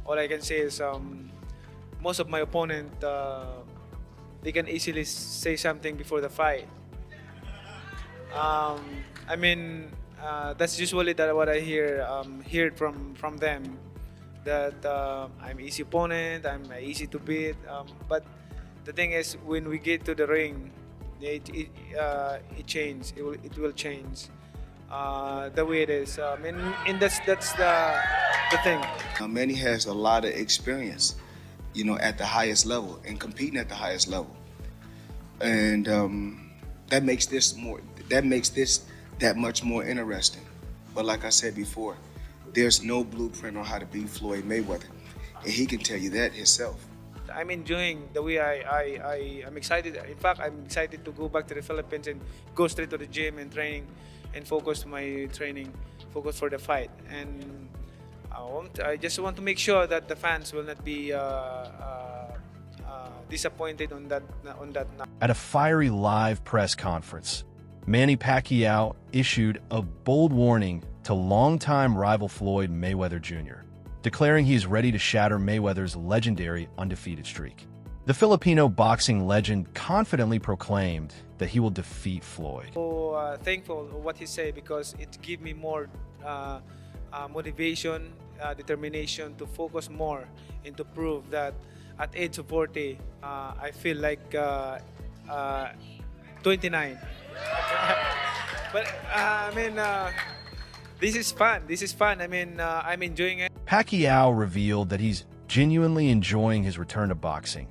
all I can say is most of my opponent, they can easily say something before the fight. Um, I mean, that's usually that what I heard from them, that I'm easy opponent, I'm easy to beat. But the thing is, when we get to the ring, it changes. It will change the way it is. And that's the thing. Manny has a lot of experience, at the highest level and competing at the highest level, and that makes this that much more interesting. But like I said before, there's no blueprint on how to beat Floyd Mayweather, and he can tell you that himself. I'm enjoying the way I'm excited. In fact, I'm excited to go back to the Philippines and go straight to the gym and training and focus my training, focus for the fight. And I just want to make sure that the fans will not be disappointed on that night. At a fiery live press conference, Manny Pacquiao issued a bold warning to longtime rival Floyd Mayweather Jr., declaring he is ready to shatter Mayweather's legendary undefeated streak. The Filipino boxing legend confidently proclaimed that he will defeat Floyd. So thankful of what he said, because it gave me more motivation, determination to focus more and to prove that at age of 40, I feel like 29. But this is fun. This is fun. I'm enjoying it. Pacquiao revealed that he's genuinely enjoying his return to boxing,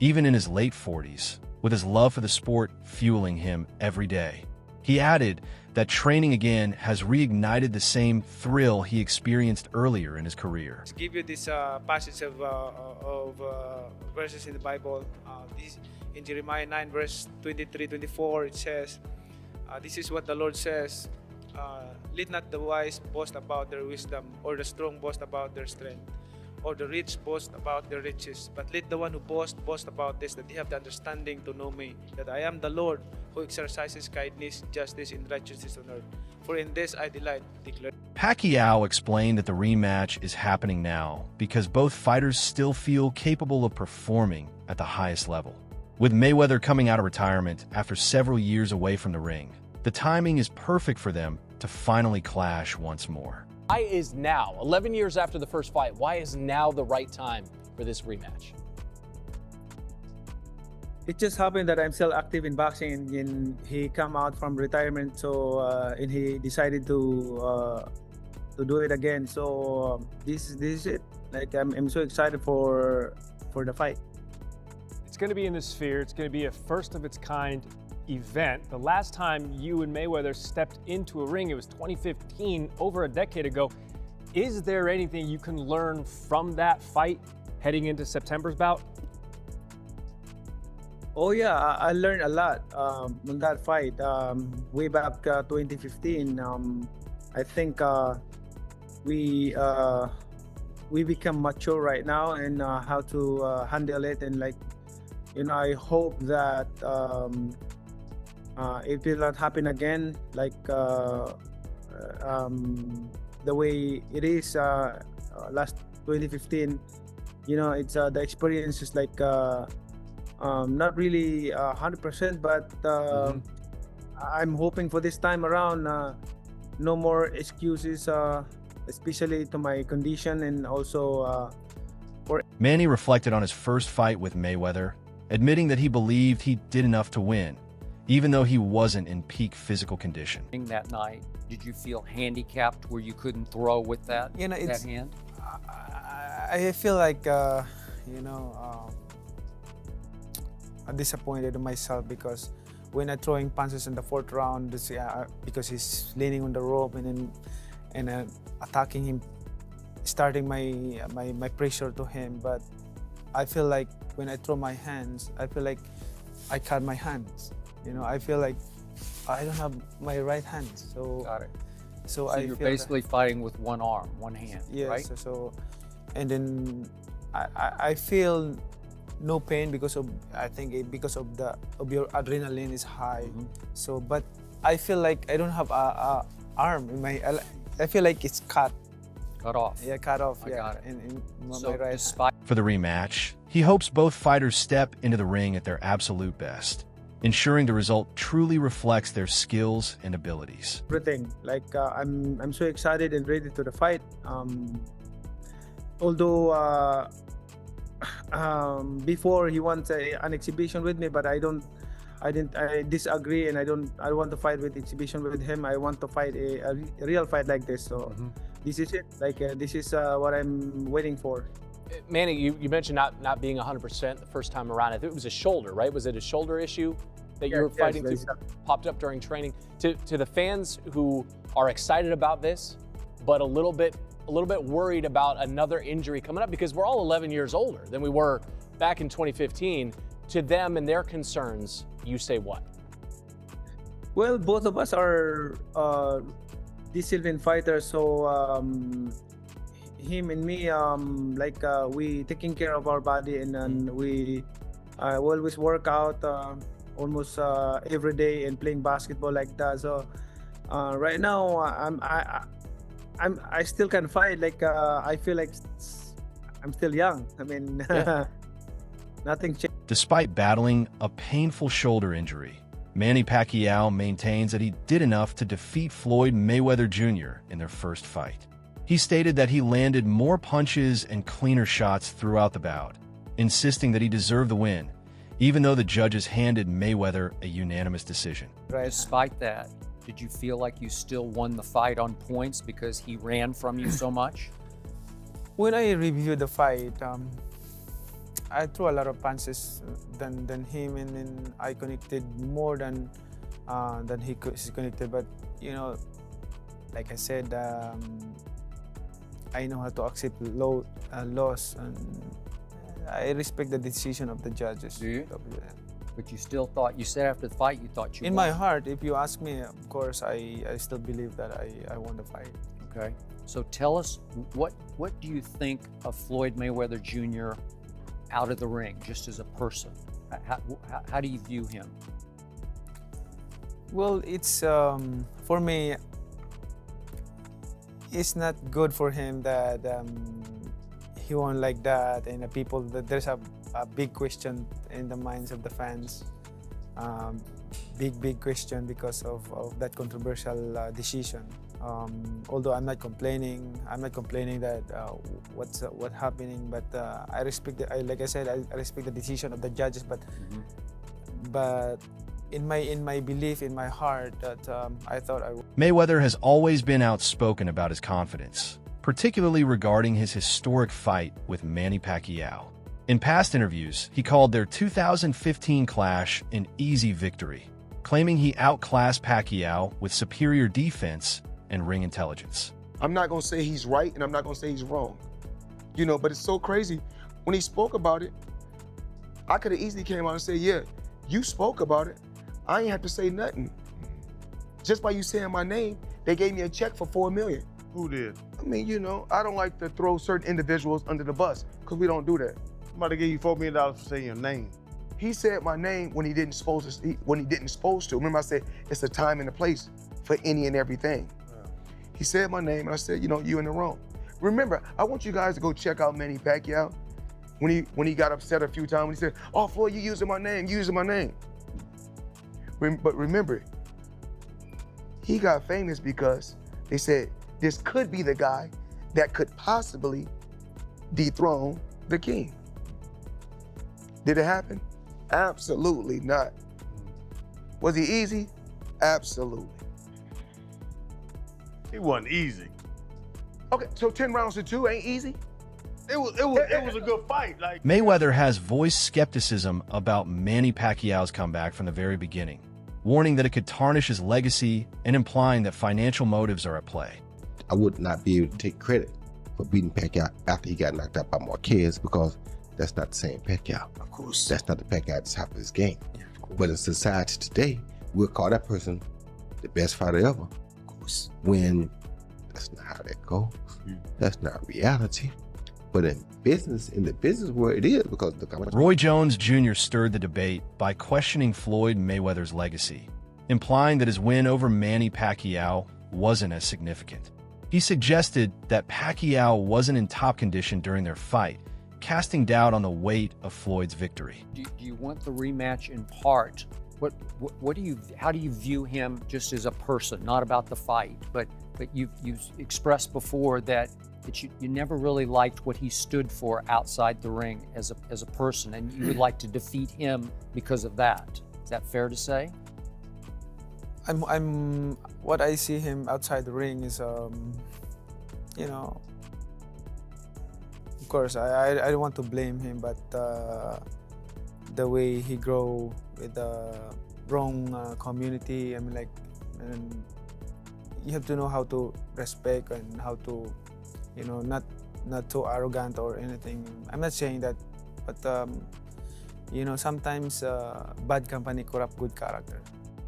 even in his late 40s, with his love for the sport fueling him every day. He added that training again has reignited the same thrill he experienced earlier in his career. Let's give you this passage of verses in the Bible. This in Jeremiah 9, verse 23-24, it says, this is what the Lord says, let not the wise boast about their wisdom, or the strong boast about their strength, or the rich boast about their riches, but let the one who boast about this, that they have the understanding to know me, that I am the Lord who exercises kindness, justice, and righteousness on earth. For in this I delight, declare. Pacquiao explained that the rematch is happening now because both fighters still feel capable of performing at the highest level. With Mayweather coming out of retirement after several years away from the ring, the timing is perfect for them to finally clash once more. Why is now, 11 years after the first fight, why is now the right time for this rematch? It just happened that I'm still active in boxing, and he come out from retirement, so and he decided to do it again. So this is it. Like I'm so excited for the fight. It's going to be in the Sphere. It's going to be a first of its kind event. The last time you and Mayweather stepped into a ring, it was 2015, over a decade ago. Is there anything you can learn from that fight heading into September's bout? Oh yeah, I learned a lot on that fight. Way back 2015, I think we become mature right now, and how to handle it, and I hope that it will not happen again, the way it is last 2015. It's the experience is not really 100%, but I'm hoping for this time around, no more excuses, especially to my condition, and also for. Manny reflected on his first fight with Mayweather, admitting that he believed he did enough to win, even though he wasn't in peak physical condition. That night, did you feel handicapped where you couldn't throw with that hand? I feel like I'm disappointed in myself, because when I'm throwing punches in the fourth round, because he's leaning on the rope and attacking him, starting my pressure to him. But I feel like when I throw my hands, I feel like I cut my hands. I feel like I don't have my right hand. So Got it. So you're basically fighting with one arm, one hand, yes, right? And then I feel no pain because of, I think because of your adrenaline is high. So, but I feel like I don't have a arm in my. I feel like it's cut. Cut off. Yeah, cut off. I yeah, got it. in So my right hand. despite For the rematch, he hopes both fighters step into the ring at their absolute best, ensuring the result truly reflects their skills and abilities. Everything. Like I'm so excited and ready to the fight. Although before he wants an exhibition with me, but I disagree, and I want to fight with exhibition with him. I want to fight a real fight like this. So this is it. Like this is what I'm waiting for. Manny, you mentioned not being 100% the first time around. I think it was a shoulder, right? Was it a shoulder issue that you were fighting through? Popped up during training. To the fans who are excited about this, but a little bit worried about another injury coming up, because we're all 11 years older than we were back in 2015. To them and their concerns, you say what? Well, both of us are disciplined fighters, so him and me, we taking care of our body, and we always work out almost every day and playing basketball like that. So right now, I still can fight. Like I feel like I'm still young. I mean, nothing changed. Despite battling a painful shoulder injury, Manny Pacquiao maintains that he did enough to defeat Floyd Mayweather Jr. in their first fight. He stated that he landed more punches and cleaner shots throughout the bout, insisting that he deserved the win, even though the judges handed Mayweather a unanimous decision. Right. despite that, did you feel like you still won the fight on points because he ran from you so much? When I reviewed the fight, I threw a lot of punches than him, and then I connected more than he connected. But you know, like I said, I know how to accept loss, and I respect the decision of the judges. Do you? But you still thought, you said after the fight, you thought you In won. my heart, if you ask me, of course, I still believe that I won the fight. Okay. So tell us, what do you think of Floyd Mayweather Jr. out of the ring, just as a person? How do you view him? Well, it's for me, it's not good for him that he won like that, and the people, that there's a big question in the minds of the fans. Big question because of that controversial decision. Although I'm not complaining that what's happening, but I respect like I said, I respect the decision of the judges. But in my belief, in my heart, that I thought I would. Mayweather has always been outspoken about his confidence, particularly regarding his historic fight with Manny Pacquiao. In past interviews, he called their 2015 clash an easy victory, claiming he outclassed Pacquiao with superior defense and ring intelligence. I'm not gonna say he's right, and I'm not gonna say he's wrong. You know, but it's so crazy. When he spoke about it, I could have easily came out and said, yeah, you spoke about it. I ain't have to say nothing. Just by you saying my name, they gave me a check for $4 million. Who did? I mean, you know, I don't like to throw certain individuals under the bus, because we don't do that. Somebody gave you $4 million for saying your name. He said my name when he didn't supposed to. Remember, I said it's a time and a place for any and everything. Yeah. He said my name, and I said, you know, you in the wrong. Remember, I want you guys to go check out Manny Pacquiao when he got upset a few times, when he said, "Oh, Floyd, you using my name, But remember, he got famous because they said this could be the guy that could possibly dethrone the king. Did it happen? Absolutely not. Was he easy? Absolutely. It wasn't easy. Okay, so 10 rounds to 2 ain't easy? It was a good fight. Like, Mayweather has voiced skepticism about Manny Pacquiao's comeback from the very beginning, warning that it could tarnish his legacy and implying that financial motives are at play. I would not be able to take credit for beating Pacquiao after he got knocked out by Marquez, because that's not the same Pacquiao. Of course. That's not the Pacquiao at the top of his game. Yeah, of course. But in society today, we'll call that person the best fighter ever, Of course. when that's not how that goes. That's not reality. But in the business world, it is, because look how much. Roy Jones Jr. stirred the debate by questioning Floyd Mayweather's legacy, implying that his win over Manny Pacquiao wasn't as significant. He suggested that Pacquiao wasn't in top condition during their fight, casting doubt on the weight of Floyd's victory. Do you want the rematch in part? How do you view him just as a person, not about the fight, but you've expressed before that you never really liked what he stood for outside the ring as a person, and you would like to defeat him because of that. Is that fair to say? I'm what I see him outside the ring is, you know, of course, I don't want to blame him, but the way he grow with the wrong community, I mean, like, and you have to know how to respect and how to, you know, not too arrogant or anything. I'm not saying that, but you know, sometimes bad company corrupt good character.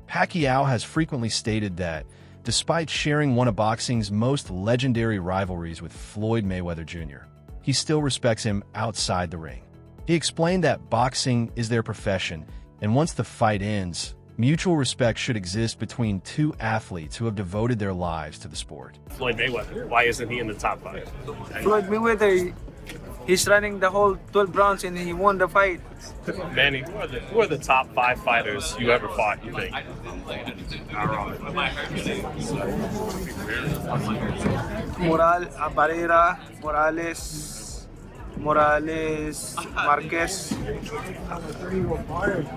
Pacquiao has frequently stated that, despite sharing one of boxing's most legendary rivalries with Floyd Mayweather Jr., he still respects him outside the ring. He explained that boxing is their profession, and once the fight ends, mutual respect should exist between two athletes who have devoted their lives to the sport. Floyd Mayweather, why isn't he in the top 5? Floyd Mayweather, he's running the whole 12 rounds and he won the fight. Manny, who are the top 5 fighters you ever fought, you think? Barrera, Morales, Marquez,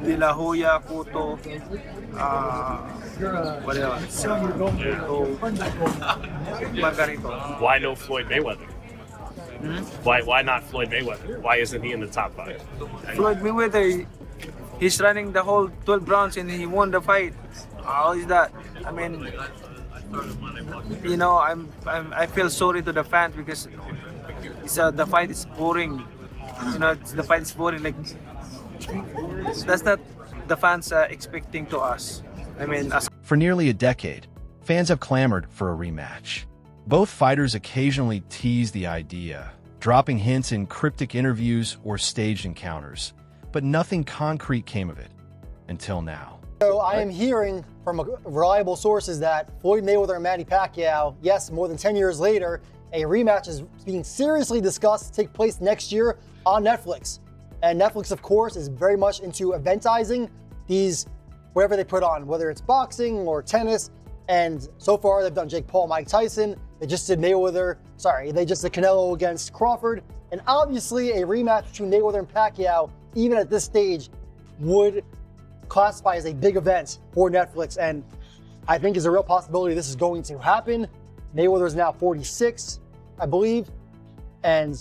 De La Hoya, Cotto, what else? Margarito. Why no Floyd Mayweather? Why not Floyd Mayweather? Why isn't he in the top 5? Floyd Mayweather, he's running the whole 12 rounds and he won the fight. How is that? I mean, you know, I feel sorry to the fans because the fight is boring. You know, the fight is boring. Like, that's not the fans expecting to us. I mean, For nearly a decade, fans have clamored for a rematch. Both fighters occasionally tease the idea, dropping hints in cryptic interviews or staged encounters, but nothing concrete came of it until now. So I am hearing from reliable sources that Floyd Mayweather and Manny Pacquiao, yes, more than 10 years later, a rematch is being seriously discussed to take place next year on Netflix. And Netflix, of course, is very much into eventizing these, whatever they put on, whether it's boxing or tennis. And so far, they've done Jake Paul, Mike Tyson. They just did they just did Canelo against Crawford. And obviously, a rematch between Mayweather and Pacquiao, even at this stage, would classify as a big event for Netflix. And I think there's a real possibility this is going to happen. Mayweather is now 46, I believe, and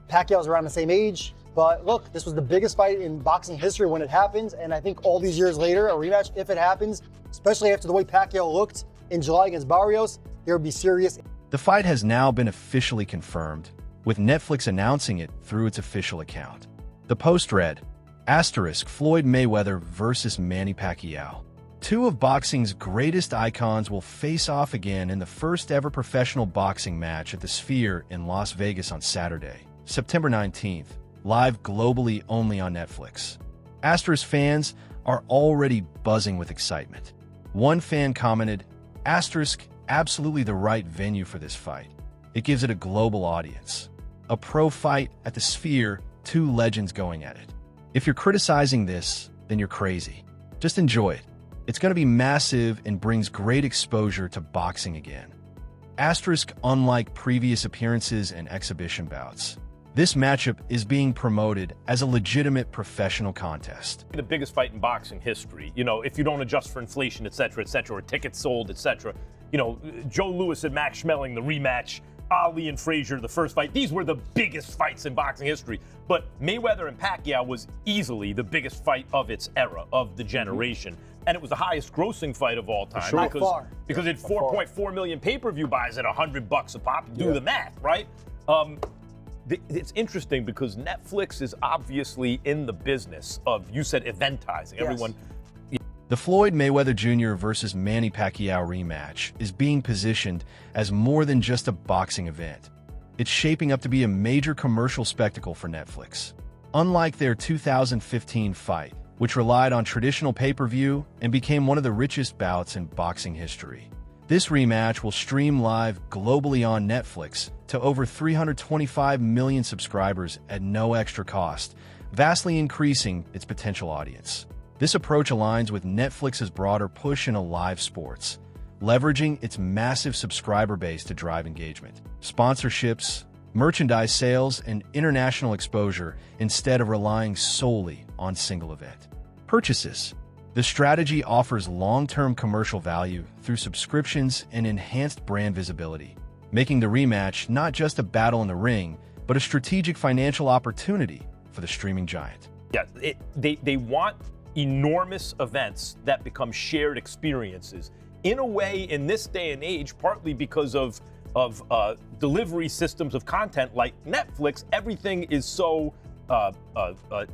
Pacquiao's around the same age. But look, this was the biggest fight in boxing history when it happened, and I think all these years later, a rematch, if it happens, especially after the way Pacquiao looked in July against Barrios, there would be serious. The fight has now been officially confirmed, with Netflix announcing it through its official account. The post read, Floyd Mayweather versus Manny Pacquiao. Two of boxing's greatest icons will face off again in the first ever professional boxing match at the Sphere in Las Vegas on Saturday, September 19th, live globally only on Netflix. Fans are already buzzing with excitement. One fan commented, absolutely the right venue for this fight. It gives it a global audience. A pro fight at the Sphere, two legends going at it. If you're criticizing this, then you're crazy. Just enjoy it. It's going to be massive and brings great exposure to boxing again. Unlike previous appearances and exhibition bouts, this matchup is being promoted as a legitimate professional contest. The biggest fight in boxing history, you know, if you don't adjust for inflation, et cetera, or tickets sold, et cetera. You know, Joe Louis and Max Schmeling, the rematch, Ali and Frazier, the first fight. These were the biggest fights in boxing history. But Mayweather and Pacquiao was easily the biggest fight of its era, of the generation. And it was the highest grossing fight of all time. Sure. Because it had 4.4 million pay-per-view buys at $100 a pop. Do the math, right? It's interesting because Netflix is obviously in the business of, you said, eventizing. Yes. Everyone. The Floyd Mayweather Jr. versus Manny Pacquiao rematch is being positioned as more than just a boxing event. It's shaping up to be a major commercial spectacle for Netflix. Unlike their 2015 fight, which relied on traditional pay-per-view and became one of the richest bouts in boxing history, This rematch will stream live globally on Netflix to over 325 million subscribers at no extra cost, vastly increasing its potential audience. This approach aligns with Netflix's broader push into live sports, leveraging its massive subscriber base to drive engagement, sponsorships, merchandise sales, and international exposure instead of relying solely on single event purchases. The strategy offers long-term commercial value through subscriptions and enhanced brand visibility, making the rematch not just a battle in the ring, but a strategic financial opportunity for the streaming giant. Yeah, they want enormous events that become shared experiences. In a way, in this day and age, partly because of delivery systems of content like Netflix, everything is so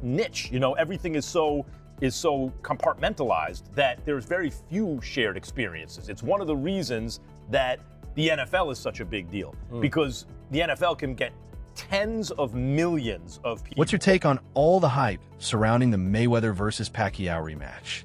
niche. You know, everything is so compartmentalized that there's very few shared experiences. It's one of the reasons that the NFL is such a big deal, because the NFL can get tens of millions of people. What's your take on all the hype surrounding the Mayweather versus Pacquiao rematch?